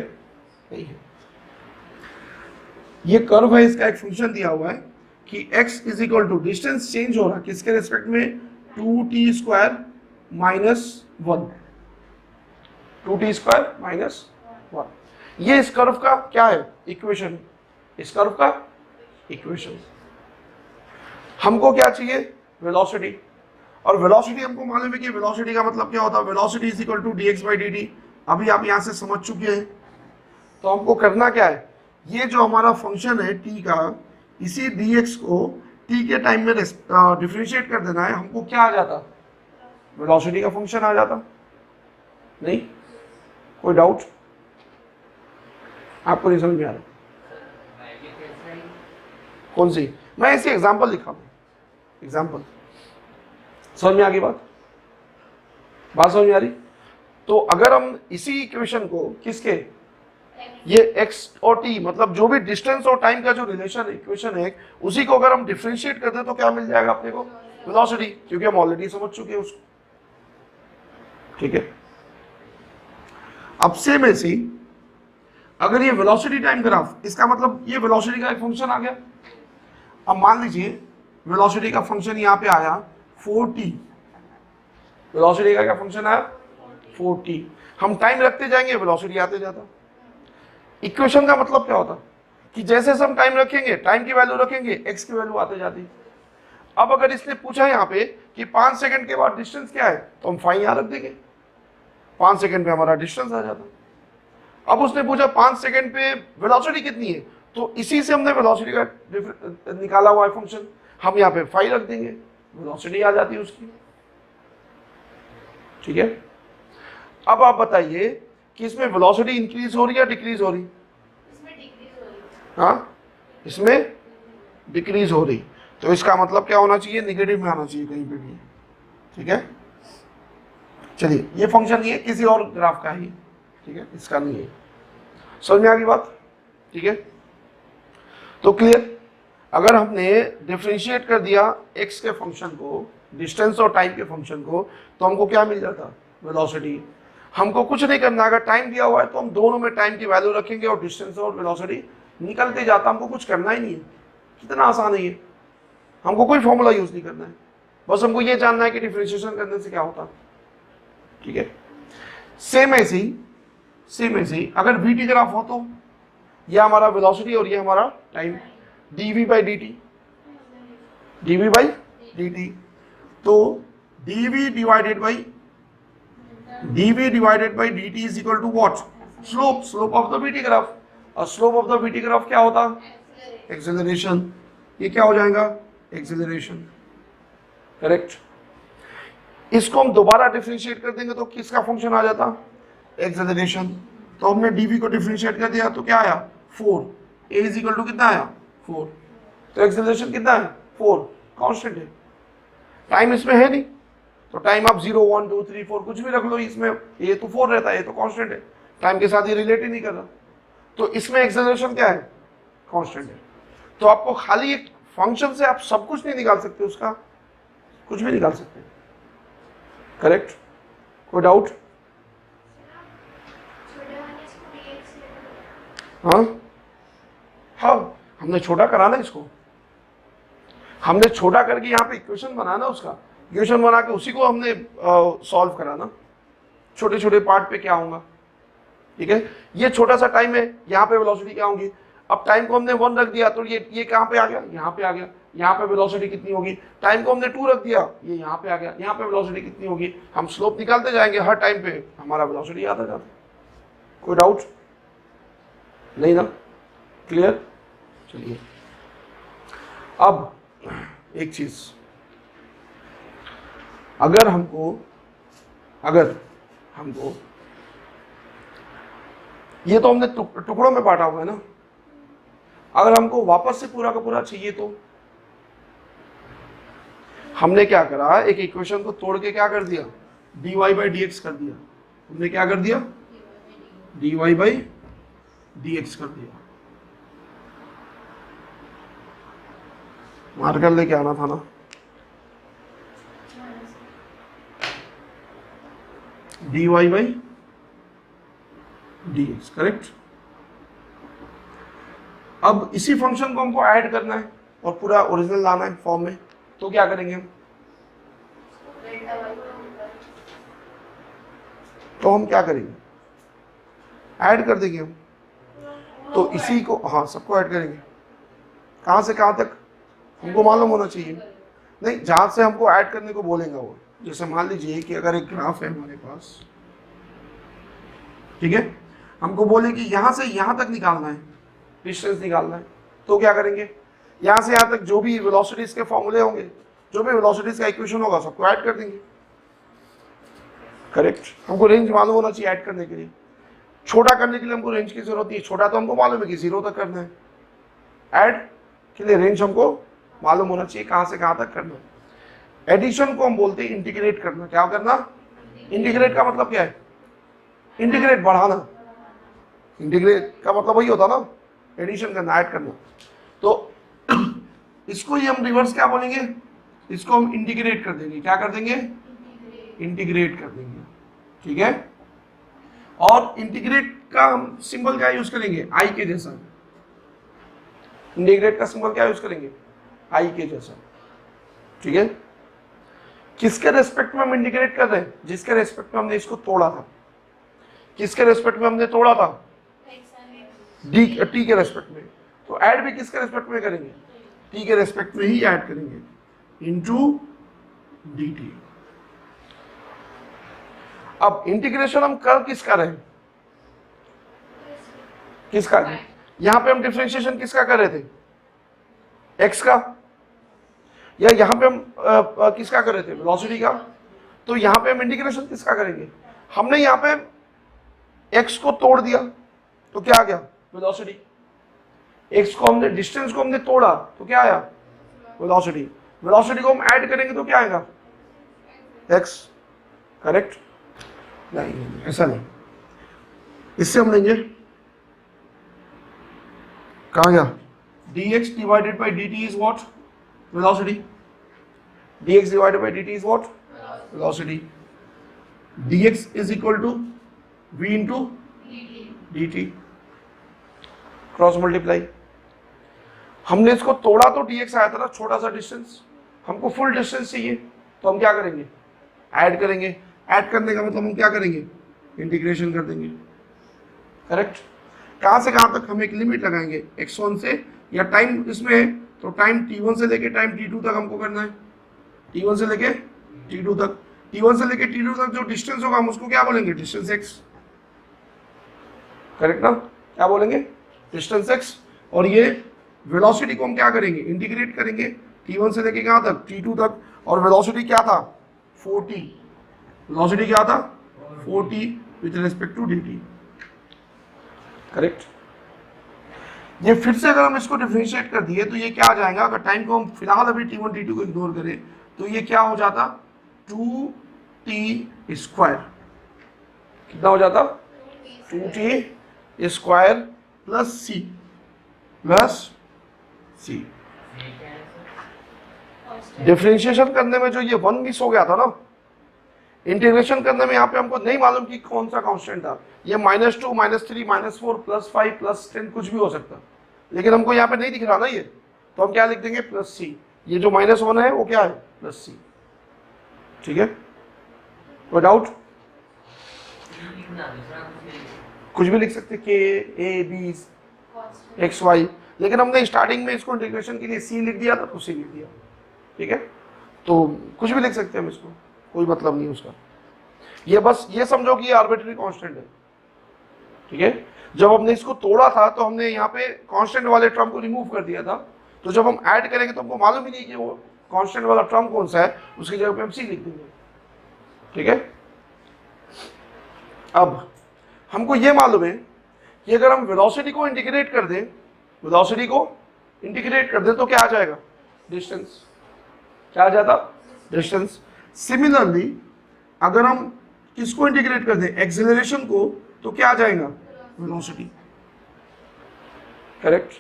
नहीं है। ये कर्व है, इसका एक फंक्शन दिया हुआ है कि x is equal to, distance change हो रहा है किसके रेस्पेक्ट में, 2t square minus 1, 2t square minus 1। ये इस कर्व का क्या है, इक्वेशन, इस कर्व का इक्वेशन। हमको क्या चाहिए, वेलोसिटी, और वेलोसिटी हमको मालूम है कि वेलोसिटी का मतलब क्या होता है, velocity is equal to dx by dt। अभी आप यहां से समझ चुके हैं। तो हमको करना क्या है, ये जो हमारा फंक्शन है t का, इसी dx को t के टाइम में डिफरेंशिएट कर देना है, हमको क्या आ जाता, वेलोसिटी का फंक्शन आ जाता। नहीं, कोई डाउट, आपको नहीं समझ में आ रहा, कौन सी, मैं ऐसी एग्जांपल लिखा हूं, एग्जांपल, समझ में आ गई बात, बात समझ में आ रही। तो अगर हम इसी इक्वेशन को किसके, ये x और t मतलब जो भी डिस्टेंस और टाइम का जो रिलेशन इक्वेशन है, उसी को अगर हम डिफरेंशिएट कर दें तो क्या मिल जाएगा अपने को, वेलोसिटी, क्योंकि हम ऑलरेडी समझ चुके हैं उसको, ठीक है। अब सेम ऐसे ही अगर ये वेलोसिटी टाइम ग्राफ, इसका मतलब ये वेलोसिटी का एक फंक्शन आ गया। अब मान लीजिए वेलोसिटी का फंक्शन यहाँ पे आया 4t, वेलोसिटी का क्या फंक्शन आया 4t, हम टाइम रखते जाएंगे वेलोसिटी आते जाता। इक्वेशन का मतलब क्या होता कि जैसे हम टाइम रखेंगे, टाइम की वैल्यू रखेंगे, x की वैल्यू आते जाती। अब अगर इसने पूछा यहाँ पे कि 5 सेकंड के बाद डिस्टेंस क्या है, तो हम फाइन यहाँ रख देंगे, 5 सेकंड पे हमारा डिस्टेंस आ जाता। अब उसने पूछा 5 सेकंड पे वेलोसिटी कितनी है, तो इसी से हमने वेलोसिटी का निकाला हुआ है फंक्शन, हम यहाँ पे 5 रख देंगे, वेलोसिटी आ जाती है उसकी, ठीक है। अब आप बताइए कि इसमें वेलोसिटी इंक्रीज हो रही है या डिक्रीज हो रही, इसमें डिक्रीज हो रही है, हाँ इसमें डिक्रीज हो रही, तो इसका मतलब क्या होना चाहिए, निगेटिव में आना चाहिए कहीं पे भी, ठीक है। चलिए ये फंक्शन ये किसी और ग्राफ का है, ठीक है, इसका नहीं है, समझ में आ गई बात, ठीक है। तो क्लियर, अगर हमने डिफरेंशिएट कर दिया x के फंक्शन को, डिस्टेंस और टाइम के फंक्शन को, तो हमको क्या मिल जाता, वेलोसिटी। हमको कुछ नहीं करना, अगर टाइम दिया हुआ है तो हम दोनों में टाइम की वैल्यू रखेंगे और डिस्टेंस और वेलोसिटी निकलते जाता, हमको कुछ करना ही नहीं है, कितना आसान है ये, हमको कोई फॉर्मूला यूज नहीं करना है, बस हमको ये जानना है कि डिफरेंशिएशन करने से क्या होता, ठीक है। सेम ऐसे ही, सेम ऐसे ही अगर vt ग्राफ हो तो ये हमारा वेलोसिटी और ये हमारा time, dv by dt, dv by dt, तो dv divided by dt is equal to what, slope, slope of the vt graph, और slope of the vt graph क्या होता, एक्सेलरेशन, ये क्या हो जाएगा, एक्सेलरेशन, करेक्ट। इसको हम दोबारा डिफरेंशिएट कर देंगे तो किसका फंक्शन आ जाता, एक्सेलरेशन। तो हमने dv को डिफरेंशिएट कर दिया तो क्या आया 4, a इज इक्वल टू कितना आया 4, तो एक्सेलरेशन कितना है 4, कांस्टेंट है, टाइम इसमें है नहीं, तो टाइम आप 0 1 2 3 4 कुछ भी रख लो इसमें, ये तो 4 रहता है, ये तो कांस्टेंट है, टाइम के साथ ये रिलेट ही नहीं कर रहा, तो इसमें एक्सेलरेशन क्या है, कांस्टेंट है। तो आपको खाली एक फंक्शन से आप सब कुछ नहीं निकाल सकते, उसका कुछ भी निकाल सकते हैं। करेक्ट, कोई डाउट? हाँ हाँ, हमने छोटा करा ना इसको, हमने छोटा करके यहाँ पे इक्वेशन बनाया ना, उसका इक्वेशन बना के उसी को हमने सॉल्व करा ना, छोटे छोटे पार्ट पे क्या होगा, ठीक है। ये छोटा सा टाइम है, यहाँ पे वेलोसिटी क्या होगी, अब टाइम को हमने 1 रख दिया तो ये कहाँ पे आ गया, यहाँ पे आ गया, यहाँ पे वेलोसिटी कितनी होगी, टाइम को हमने 2 रख दिया, ये यहाँ पे आ गया, यहाँ पे वेलोसिटी कितनी होगी, हम स्लोप निकालते जाएंगे, हर टाइम पे हमारा वेलोसिटी आता जाता। कोई डाउट नहीं ना, क्लियर? चलिए अब एक चीज, अगर हमको ये तो हमने टुकड़ों में बांटा हुआ है ना, अगर हमको वापस से पूरा का पूरा चाहिए तो हमने क्या करा, एक इक्वेशन को तोड़ के क्या कर दिया, dy बाई dx कर दिया, हमने क्या कर दिया, dy बाई dx कर दिया। मार्कर लेके आना था ना, dy बाई dx, करेक्ट। अब इसी फंक्शन को हमको ऐड करना है और पूरा ओरिजिनल लाना है फॉर्म में, तो क्या करेंगे हम, तो हम क्या करेंगे, ऐड कर देंगे हम, तो इसी को, हाँ सबको ऐड करेंगे, कहाँ से कहाँ तक हमको मालूम होना चाहिए, नहीं जहाँ से हमको ऐड करने को बोलेंगे वो, जैसे मान लीजिए कि अगर एक ग्राफ है हमारे पास, ठीक है, हमको बोले कि यहाँ से यहाँ तक निकालना है, डिस्टेंस निकालना है, तो क्या करेंगे, यहाँ से यहाँ तक जो भी वेलोसिटीज के फॉर्मूले होंगे, जो भी वेलोसिटीज का इक्वेशन होगा, सबको ऐड कर देंगे, करेक्ट। हमको रेंज मालूम होना चाहिए ऐड करने के लिए, छोटा करने के लिए हमको रेंज की जरूरत नहीं है, छोटा तो हमको मालूम है कि 0 तक करना है, ऐड के लिए रेंज हमको मालूम होना चाहिए कहाँ से कहाँ तक करना है। एडिशन को हम बोलते हैं इंटीग्रेट करना, क्या करना, इंटीग्रेट का मतलब क्या है, इंटीग्रेट बढ़ाना, इंटीग्रेट का मतलब वही होता ना, एडिशन करना, ऐड करना। तो इसको ही हम रिवर्स क्या बोलेंगे, इसको हम इंटीग्रेट कर देंगे, क्या कर देंगे, इंटीग्रेट कर देंगे, ठीक है। और इंटीग्रेट का हम सिंबल क्या यूज करेंगे, आई के जैसा, इंटीग्रेट का सिंबल क्या यूज करेंगे, आई के जैसा, ठीक है। किसके रेस्पेक्ट में हम इंटीग्रेट कर रहे हैं, जिसके रेस्पेक्ट में हमने इसको तोड़ा था, किसके रेस्पेक्ट में हमने तोड़ा था, टी के रेस्पेक्ट में, तो ऐड भी किसके रेस्पेक्ट में करेंगे, टी के रेस्पेक्ट में ही ऐड करेंगे, इनटू dt। अब इंटीग्रेशन हम कर किसका रहे, किसका, यहां पे हम डिफरेंशिएशन किसका कर रहे थे, x का, या यहां पे हम किसका कर रहे थे, वेलोसिटी का, तो यहां पे हम इंटीग्रेशन किसका करेंगे, हमने यहां पे x को तोड़ दिया तो क्या आ गया, वेलोसिटी, x को हमने, डिस्टेंस को हमने तोड़ा तो क्या आया, वेलोसिटी, वेलोसिटी को हम ऐड करेंगे तो क्या आएगा, x, करेक्ट। नहीं ऐसा नहीं, इससे हम लेंगे, कहाँ गया, dx divided by dt is what, velocity, dx divided by dt is what, velocity, dx is equal to v into dt, cross multiply. हमने इसको तोड़ा तो dx आया था ना, छोटा सा डिस्टेंस, हमको फुल डिस्टेंस चाहिए तो हम क्या करेंगे, ऐड करेंगे, ऐड करने का मतलब हम क्या करेंगे, इंटीग्रेशन कर देंगे, करेक्ट। कहाँ से कहाँ तक, हम एक लिमिट लगाएंगे x1 से, या टाइम इसमें है तो टाइम t1 से लेके टाइम t2 तक हमको करना है, t1 से लेके t2 तक, t1 से लेके t2 तक जो डिस्टेंस होगा हम उसको क्या बोलेंगे, डिस्टेंस x, करेक्ट ना, क्या बोलेंगे, डिस्टेंस x। और ये वेलोसिटी को हम क्या करेंगे, इंटीग्रेट करेंगे, t1 से लेके कहाँ तक, t2 तक, और वेलोसिटी क्या था, 40, वेलोसिटी क्या था, 40 with respect to dt, correct. ये फिर से अगर हम इसको डिफरेंशिएट कर दिए तो ये क्या आ जाएगा, अगर टाइम को हम फिलहाल अभी t1 t2 को इग्नोर करें तो ये क्या हो जाता, 2t स्क्वायर कितना हो जाता 2t स्क्वायर प्लस सी डिफरेंशिएशन करने में जो ये 1 मिस हो गया था ना, इंटीग्रेशन करने में यहाँ पे हमको नहीं मालूम कि कौन सा कांस्टेंट था। ये -2 -3 -4 +5 +10 कुछ भी हो सकता, लेकिन हमको यहाँ पे नहीं दिख रहा ना ये, तो हम क्या लिख देंगे +c। ये जो -1 है वो क्या है +c। ठीक है, कोई डाउट? कुछ भी लिख सकते k a b x y, लेकिन हमने स्टार्टिंग में इसको इंटीग्रेशन के लिए c लिख दिया था तो c लिख दिया। ठीक है, तो कुछ भी लिख सकते हैं हम इसको, कोई मतलब नहीं उसका। ये बस ये समझो कि ये आर्बिट्ररी कांस्टेंट है। ठीक है, जब हमने इसको तोड़ा था तो हमने यहाँ पे कांस्टेंट वाले टर्म को रिमूव कर दिया था, तो जब हम ऐड करेंगे तो हमको मालूम ही नहीं कि वो कांस्टेंट वाला टर्म कौन सा है, उसकी जगह पे हम सी लिख देंगे। ठीक है, अब हमको ये मालूम है कि अगर हम वेलोसिटी को इंटीग्रेट कर दें, तो क्या आ जाएगा डिस्टेंस। क्या आ जाता डिस्टेंस। सिमिलरली अगर हम किसको इंटीग्रेट कर दें एक्सेलरेशन को, तो क्या आ जाएगा वेलोसिटी। करेक्ट,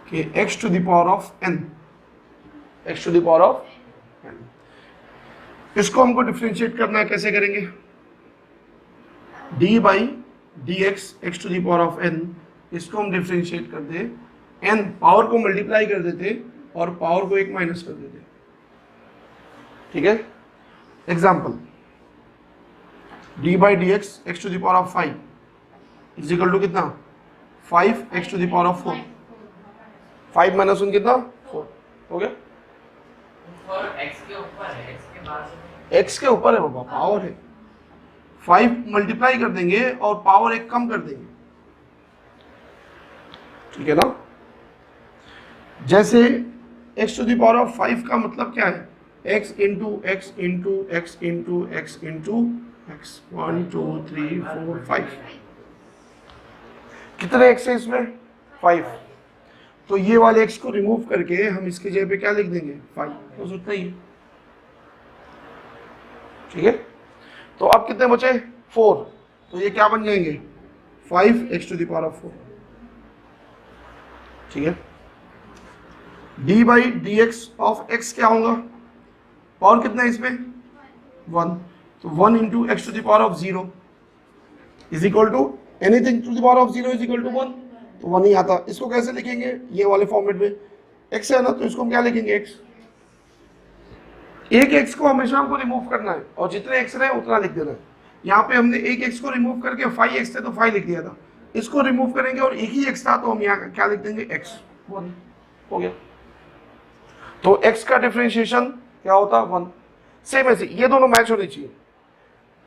कि x to the power of n, इसको हमको डिफरेंशिएट करना है। कैसे करेंगे? d by D x to the power of n, इसको हम डिफरेंशिएट कर दे, n पावर को मल्टीप्लाई कर देते और पावर को 1 माइनस कर देते। ठीक है, example d by D x to the power of 5 is equal to कितना 5 x to the power of 4। 5 minus 1 कितना 4 हो गया। x के ऊपर है बाबा, पावर है। 5 मल्टीप्लाई कर देंगे और पावर 1 कम कर देंगे। ठीक है ना, जैसे x to the power of 5 का मतलब क्या है x into x into x into x into x 1 2 3 4 5। कितने x है इसमें 5, तो ये वाले x को रिमूव करके हम इसकी जगह पे क्या लिख देंगे 5, बस उतना ही। ठीक है, तो अब कितने बचे 4, तो ये क्या बन जाएंगे 5x to the power of 4। ठीक है, d by D x of x क्या होगा, पावर कितना है इसमें 1, तो 1 into x to the power of 0 is equal to anything to the power of 0 is equal to 1, तो 1 ही आता। इसको कैसे लिखेंगे ये वाले फॉर्मेट में, x है ना तो इसको हम क्या लिखेंगे x। एक x को हमेशा हमको रिमूव करना है और जितने x रहे उतना लिख देना है। यहाँ पे हमने एक x को रिमूव करके 5x थे तो 5 लिख दिया था, इसको रिमूव करेंगे और एक ही x था तो हम यहाँ क्या लिख देंगे x 1 हो गया। तो x का डिफरेंशिएशन क्या होता 1। सेम ऐसे ये दोनों मैच होने चाहिए।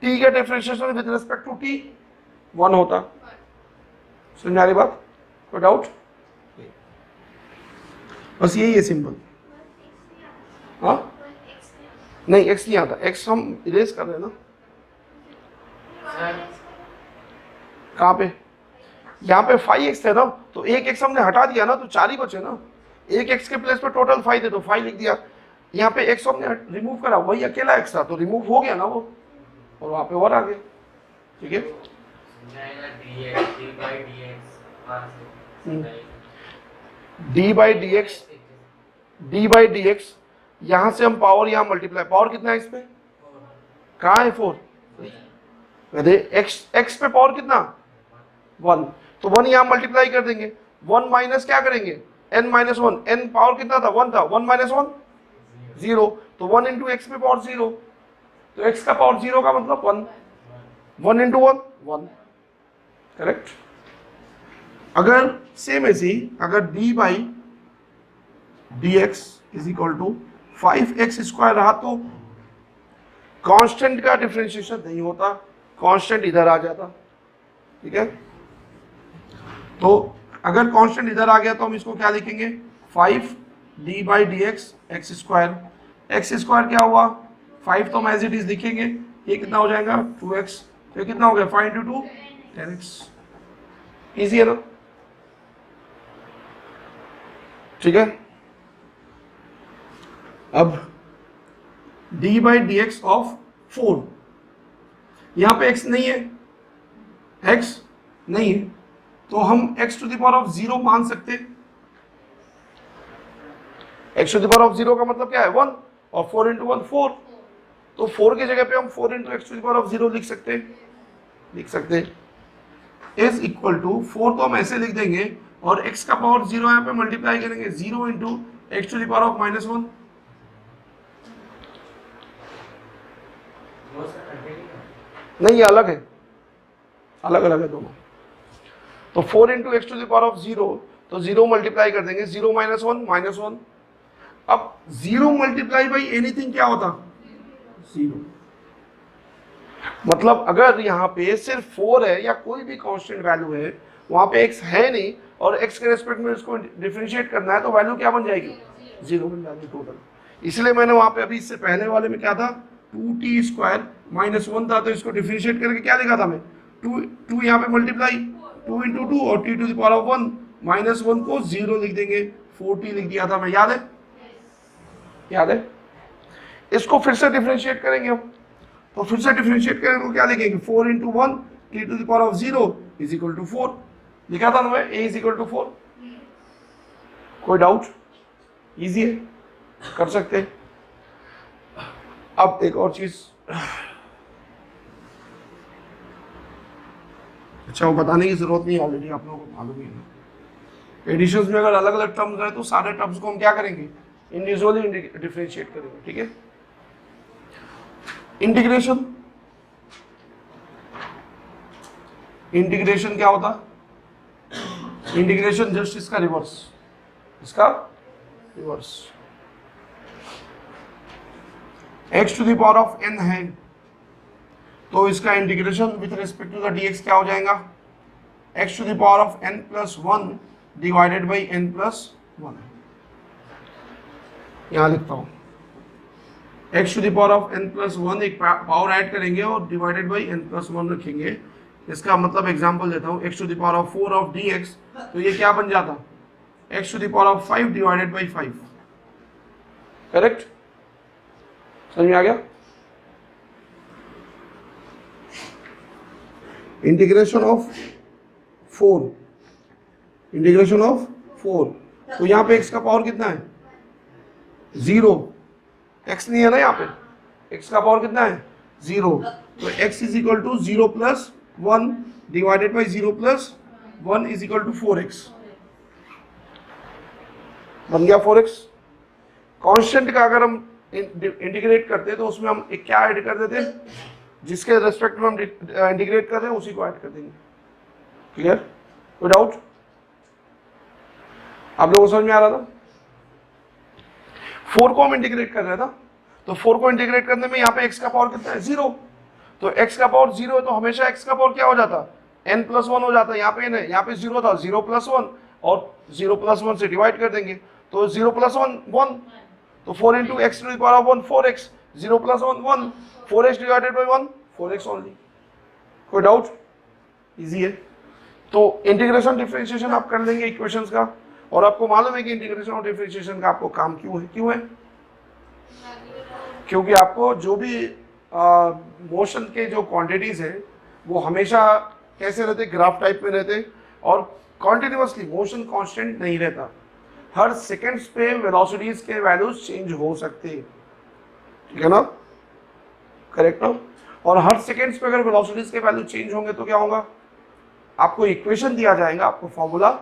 t का differentiation with respect to t 1 होता। समझ में आ रही बात, कोई डाउट? बस यही है सिंपल। हाँ नहीं x नहीं आता, x हम इरेज कर रहे हैं ना। कहाँ पे? यहाँ पे 5x थे ना, तो एक x हमने हटा दिया ना तो 4 ही बचे ना। एक x के प्लेस पे टोटल 5 थे तो 5 लिख दिया। यहाँ पे x हमने रिमूव करा, वही अकेला x था तो रिमूव हो गया ना वो, और वहाँ पे और आ गया। ठीक है, d बाई डी एक्स, यहाँ से हम पावर यहाँ मल्टीप्लाई, पावर कितना है इसमें कहाँ है 4, x पे पावर कितना 1, तो 1 यहाँ मल्टीप्लाई कर देंगे। 1 माइनस क्या करेंगे n माइनस 1, n पावर कितना था 1 था, 1 माइनस 1 0, तो 1 इंटू एक्स पे पावर 0, तो x का पावर 0 का मतलब 1, 1 इंटू 1 1। करेक्ट। अगर सेम ऐसी अगर d by D x is equal to 5x square रहा तो कांस्टेंट का डिफरेंशिएशन नहीं होता, कांस्टेंट इधर आ जाता। ठीक है, तो अगर कांस्टेंट इधर आ गया तो हम इसको क्या लिखेंगे 5 d by D x x square क्या हुआ 5, तो हम एज इट इज लिखेंगे। ये कितना हो जाएगा 2x, तो ये कितना हो गया 5 इंटू 2 10x। इजी है ना। ठीक है, अब D by D x of 4। यहां पे x नहीं है, x नहीं है, तो हम x to the power of 0 मान सकते हैं। x to the power of 0 का मतलब क्या है 1, और 4 इंटू 1 4, तो 4 की जगह पे हम 4 into x to the power of 0 लिख सकते हैं, इज इक्वल टू 4 तो हम ऐसे लिख देंगे, और x का पावर 0 यहाँ पे मल्टीप्लाई करेंगे 0 into x to the power of -1। नहीं, ये अलग है, अलग अलग है दोनों। तो 4 into x to the power of 0, तो 0 मल्टीप्लाई कर देंगे, 0 -1 -1। अब 0 मल्टीप्लाई बाई एनीथिंग क्या होता? 0। मतलब अगर यहाँ पे सिर्फ 4 है या कोई भी कांस्टेंट वैल्यू है, वहां पे x है नहीं, और x के रेस्पेक्ट में इसको डिफरेंशिएट करना है, तो वैल्यू क्या बन जाएगी? 0 बन जाएगी टोटल। इसलिए मैंने वहां पे अभी इससे पहले वाले में क्या था, 2t स्क्वायर -1 था, तो इसको डिफरेंशिएट करके क्या लिखा था मैं, 2 यहाँ पे मल्टीप्लाई 2 इंटू 2 और t to the power of 1, -1 को 0 लिख देंगे, 4t लिख दिया था मैं, याद है? याद है? इसको फिर से डिफरेंशिएट करेंगे हम, तो फिर से डिफरेंशिएट करेंगे तो क्या लिखेंगे, 4 into 1 t to the power of 0 is equal to 4। लिखा था ना मैं, a इज इक्वल टू 4। कोई डाउट? इजी है, कर सकते हैं। अब एक और चीज, अच्छा वो बताने की जरूरत नहीं, ऑलरेडी आप लोगों को मालूम ही है। एडिशंस में अगर अलग अलग टर्म्स रहे तो सारे टर्म्स को हम क्या करेंगे, इंडिविजुअली डिफरेंशिएट करेंगे, ठीक है। इंटीग्रेशन, इंटीग्रेशन क्या होता? इंटीग्रेशन जस्ट इसका रिवर्स, इसका reverse. x to the power of n है, तो इसका integration with respect to the dx क्या हो जाएगा, x to the power of n plus 1 divided by n plus 1। यहां लिखता हूं, x to the power of n plus 1, एक पावर ऐड करेंगे और डिवाइडेड बाई n प्लस 1 रखेंगे। इसका मतलब एग्जांपल देता हूं, x to the power of 4 of dx, तो ये क्या बन जाता, x to the power of 5 divided by 5। Correct? समझ में आ गया? इंटीग्रेशन ऑफ 4, इंटीग्रेशन ऑफ 4, तो यहाँ पे x का पावर कितना है, 0। x नहीं है ना यहाँ पे, x का पावर कितना है, 0, तो x is equal to 0 plus 1 divided by 0 plus 1 is equal to 4x। बन गया 4x। कांस्टेंट का अगर हम इंटीग्रेट करते हैं तो उसमें हम एक क्या ऐड कर देते हैं, जिसके रेस्पेक्ट में हम इंटीग्रेट कर रहे हैं उसी को ऐड कर देंगे। क्लियर? कोई डाउट? आप लोगों को समझ में आ रहा था? 4 को हम इंटीग्रेट कर रहे थे, तो 4 को इंटीग्रेट करने में यहाँ पे x का पावर कितना है, 0। तो x का पावर 0 है, तो हमेशा x का पावर क्या हो जाता, n प्लस 1 हो जाता है। यहाँ पे नहीं, यहाँ पे 0 था, 0 प्लस 1, और 0 प्लस 1 से डिवाइड कर देंगे, तो 0 प्लस 1 1, तो 4 into x to the power of 1 4x, 0 plus 1 1, 4x divided by 1 4x only. कोई डाउट? इजी है। तो इंटीग्रेशन डिफरेंशिएशन आप कर लेंगे इक्वेशंस का, और आपको मालूम है कि इंटीग्रेशन और डिफरेंशिएशन का आपको काम क्यों है? क्योंकि आपको जो भी मोशन के जो क्वांटिटीज है वो हमेशा कैसे रहते, ग्राफ टाइप में रहते, और कॉन्टिन्यूसली मोशन कांस्टेंट नहीं रहता। हर सेकंड्स पे वेलोसिटीज के वैल्यूज चेंज हो सकते हैं, ठीक है ना? करेक्ट ना? और हर सेकंड्स पे अगर वेलोसिटीज के वैल्यू चेंज होंगे तो क्या होगा, आपको इक्वेशन दिया जाएगा, आपको फॉर्मूला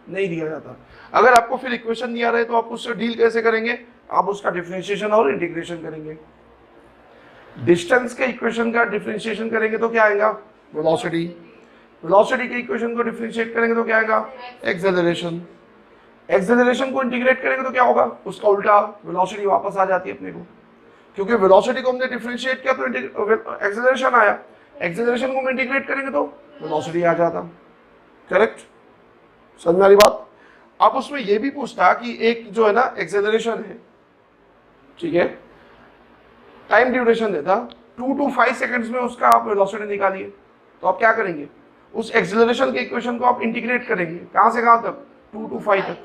नहीं दिया जाता। अगर आपको फिर इक्वेशन दिया रहे तो आप उससे डील कैसे करेंगे, आप उसका डिफरेंशिएशन और इंटीग्रेशन करेंगे। डिस्टेंस के इक्वेशन का डिफरेंशिएशन करेंगे तो क्या आएगा, वेलोसिटी। वेलोसिटी के इक्वेशन को डिफरेंशिएट करेंगे तो क्या आएगा, एक्सेलरेशन। एक्सेलरेशन को इंटीग्रेट करेंगे तो क्या होगा, उसका उल्टा, वेलोसिटी वापस आ जाती है अपने को, क्योंकि वेलोसिटी को हमने डिफरेंशिएट किया तो एक्सेलरेशन आया। एक्सेलरेशन को हम इंटीग्रेट करेंगे तो वेलोसिटी आ जाता। करेक्ट? समझ में आ रही बात? आप उसमें यह भी पूछता कि एक जो है ना एक्सेलरेशन है, ठीक है, टाइम ड्यूरेशन देता 2 to 5 सेकंड्स में उसका आप वेलोसिटी निकालिए, तो आप क्या करेंगे, उस एक्सेलरेशन के इक्वेशन को आप इंटीग्रेट करेंगे, कहां से कहां तक, 2 to 5 तक।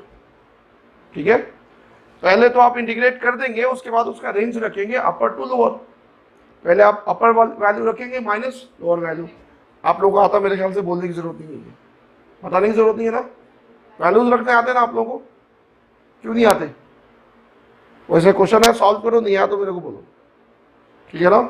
ठीक है? पहले तो आप इंटीग्रेट कर देंगे, उसके बाद उसका रेंज रखेंगे अपर टू लोअर। पहले आप अपर वैल्यू रखेंगे माइनस लोअर वैल्यू। आप लोगों को आता मेरे ख्याल से बोलने की जरूरत नहीं है, बताने की जरूरत नहीं है ना। वैल्यूज रखने आते ना आप लोगों को, क्यों नहीं आते? वैसे क्वेश्चन है, सॉल्व करो, नहीं आया तो मेरे को बोलो, ठीक है ना।